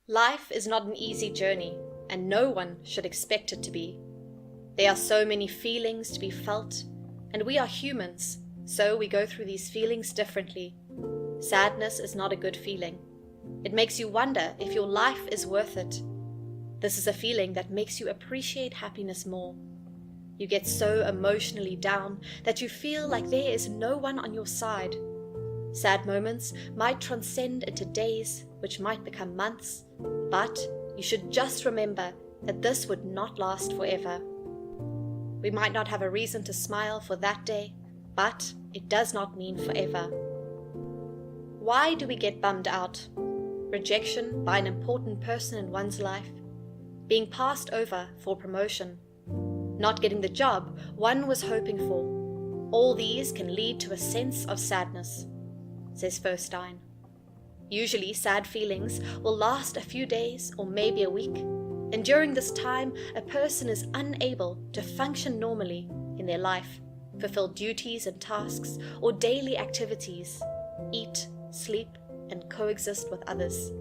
Life is not an easy journey, and no one should expect it to be. There are so many feelings to be felt, and we are humans, so we go through these feelings differently. Sadness is not a good feeling. It makes you wonder if your life is worth it. This is a feeling that makes you appreciate happiness more. You get so emotionally down that you feel like there is no one on your side. Sad moments might transcend into days, which might become months, but you should just remember that this would not last forever. We might not have a reason to smile for that day, but it does not mean forever. Why do we get bummed out? Rejection by an important person in one's life, being passed over for promotion, not getting the job one was hoping for. All these can lead to a sense of sadness, says Furstein. Usually sad feelings will last a few days or maybe a week, and during this time a person is unable to function normally in their life, fulfill duties and tasks or daily activities, eat, sleep, and coexist with others.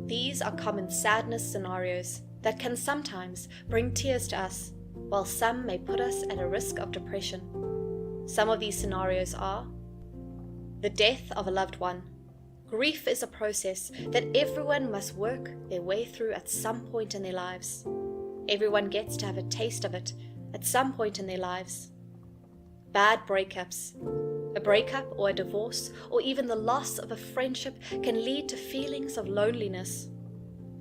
These are common sadness scenarios that can sometimes bring tears to us, while some may put us at a risk of depression. Some of these scenarios are the death of a loved one. Grief is a process that everyone must work their way through at some point in their lives. Everyone gets to have a taste of it at some point in their lives. Bad breakups. A breakup or a divorce or even the loss of a friendship can lead to feelings of loneliness.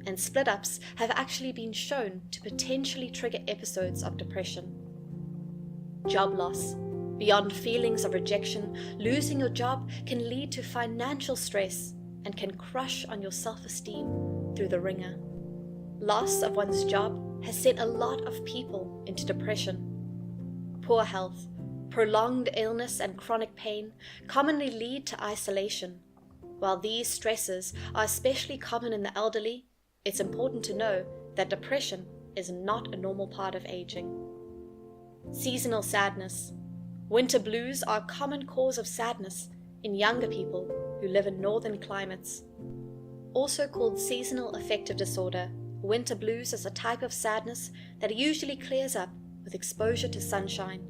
And split-ups have actually been shown to potentially trigger episodes of depression. Job loss. Beyond feelings of rejection, losing your job can lead to financial stress and can crush on your self-esteem through the ringer. Loss of one's job has sent a lot of people into depression. Poor health, prolonged illness and chronic pain commonly lead to isolation. While these stresses are especially common in the elderly, it's important to know that depression is not a normal part of aging. Seasonal sadness. Winter blues are a common cause of sadness in younger people who live in northern climates. Also called seasonal affective disorder, winter blues is a type of sadness that usually clears up with exposure to sunshine.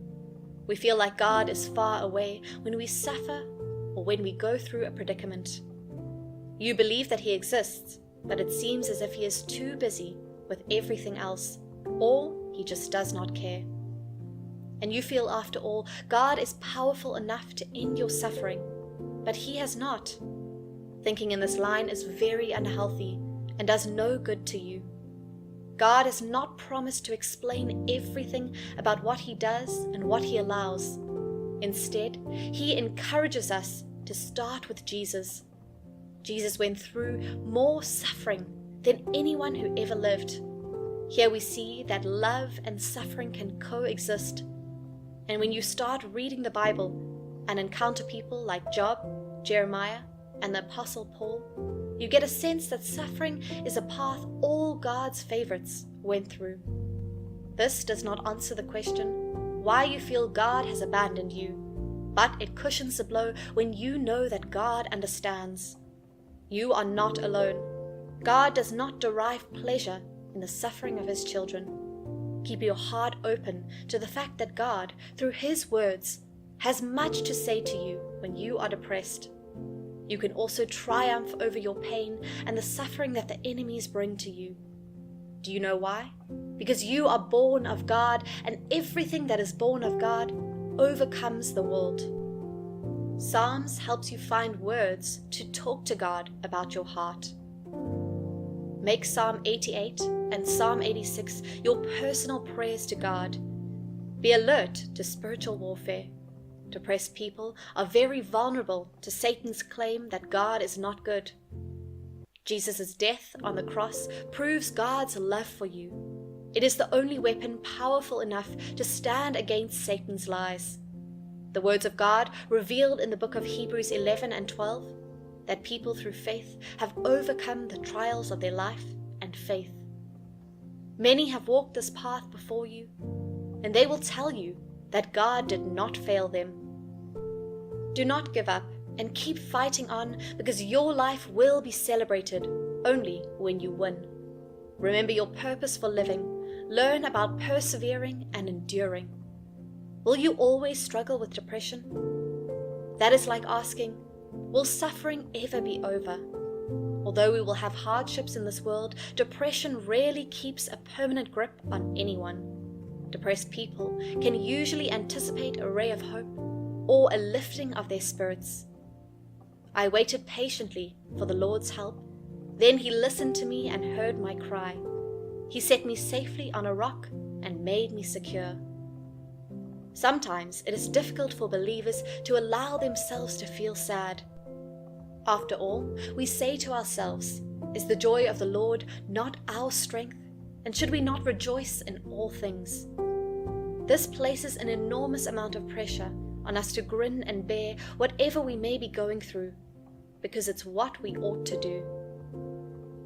We feel like God is far away when we suffer or when we go through a predicament. You believe that He exists, but it seems as if He is too busy with everything else, or He just does not care. And you feel, after all, God is powerful enough to end your suffering, but He has not. Thinking in this line is very unhealthy and does no good to you. God has not promised to explain everything about what He does and what He allows. Instead, He encourages us to start with Jesus. Jesus went through more suffering than anyone who ever lived. Here we see that love and suffering can coexist. And when you start reading the Bible and encounter people like Job, Jeremiah, and the Apostle Paul, you get a sense that suffering is a path all God's favorites went through. This does not answer the question why you feel God has abandoned you, but it cushions the blow when you know that God understands. You are not alone. God does not derive pleasure in the suffering of His children. Keep your heart open to the fact that God, through His words, has much to say to you when you are depressed. You can also triumph over your pain and the suffering that the enemies bring to you. Do you know why? Because you are born of God, and everything that is born of God overcomes the world. Psalms helps you find words to talk to God about your heart. Make Psalm 88 and Psalm 86 your personal prayers to God. Be alert to spiritual warfare. Depressed people are very vulnerable to Satan's claim that God is not good. Jesus' death on the cross proves God's love for you. It is the only weapon powerful enough to stand against Satan's lies. The words of God revealed in the book of Hebrews 11 and 12, that people through faith have overcome the trials of their life and faith. Many have walked this path before you, and they will tell you that God did not fail them. Do not give up and keep fighting on, because your life will be celebrated. only when you win. Remember your purpose for living. Learn about persevering and enduring. Will you always struggle with depression? That is like asking, will suffering ever be over? Although we will have hardships in this world, depression rarely keeps a permanent grip on anyone. Depressed people can usually anticipate a ray of hope or a lifting of their spirits. I waited patiently for the Lord's help. Then he listened to me and heard my cry. He set me safely on a rock and made me secure. Sometimes it is difficult for believers to allow themselves to feel sad. After all, we say to ourselves, is the joy of the Lord not our strength? And should we not rejoice in all things? This places an enormous amount of pressure on us to grin and bear whatever we may be going through, because it's what we ought to do.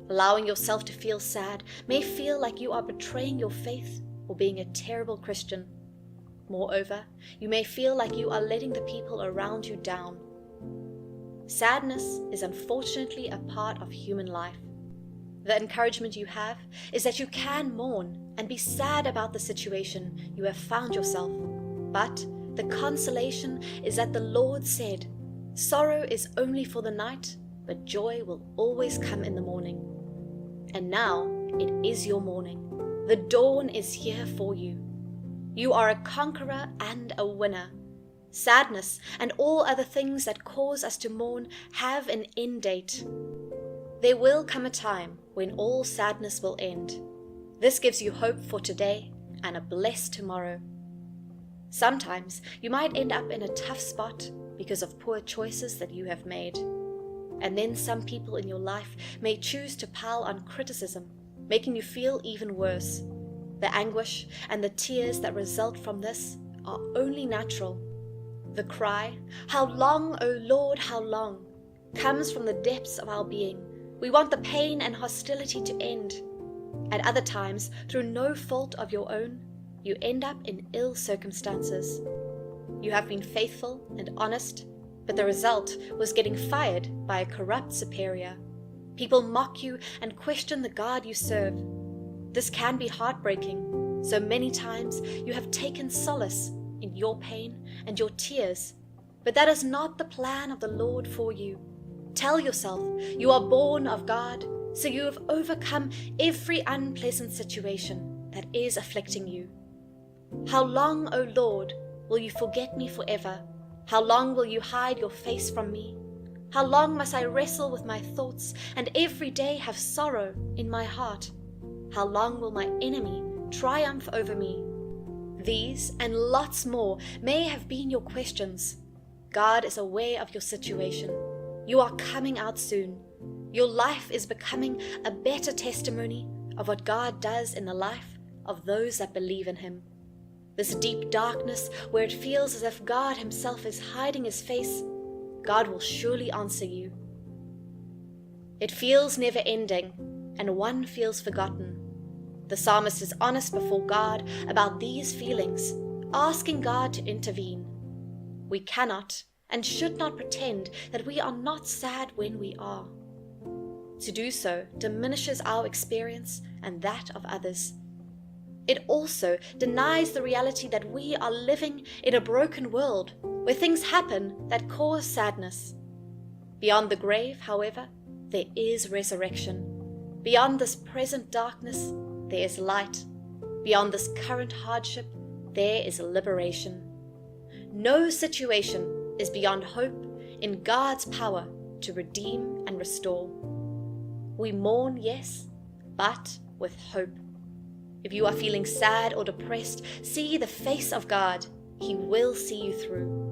Allowing yourself to feel sad may feel like you are betraying your faith or being a terrible Christian. Moreover, you may feel like you are letting the people around you down. Sadness is unfortunately a part of human life. The encouragement you have is that you can mourn and be sad about the situation you have found yourself. But the consolation is that the Lord said, "Sorrow is only for the night, but joy will always come in the morning." And now it is your morning. The dawn is here for you. You are a conqueror and a winner. Sadness and all other things that cause us to mourn have an end date. There will come a time when all sadness will end. This gives you hope for today and a blessed tomorrow. Sometimes you might end up in a tough spot because of poor choices that you have made. And then some people in your life may choose to pile on criticism, making you feel even worse. The anguish and the tears that result from this are only natural. The cry, "How long, O Lord, how long?" comes from the depths of our being. We want the pain and hostility to end. At other times, through no fault of your own, you end up in ill circumstances. You have been faithful and honest, but the result was getting fired by a corrupt superior. People mock you and question the God you serve. This can be heartbreaking. So many times you have taken solace in your pain and your tears, but that is not the plan of the Lord for you. Tell yourself you are born of God, so you have overcome every unpleasant situation that is afflicting you. How long, O Lord, will you forget me forever? How long will you hide your face from me? How long must I wrestle with my thoughts and every day have sorrow in my heart? How long will my enemy triumph over me? These and lots more may have been your questions. God is aware of your situation. You are coming out soon. Your life is becoming a better testimony of what God does in the life of those that believe in Him. This deep darkness where it feels as if God Himself is hiding His face, God will surely answer you. It feels never ending, and one feels forgotten. The psalmist is honest before God about these feelings, asking God to intervene. We cannot and should not pretend that we are not sad when we are. To do so diminishes our experience and that of others. It also denies the reality that we are living in a broken world where things happen that cause sadness. Beyond the grave, however, there is resurrection. Beyond this present darkness, there is light. Beyond this current hardship, there is liberation. No situation is beyond hope in God's power to redeem and restore. We mourn, yes, but with hope. If you are feeling sad or depressed, see the face of God. He will see you through.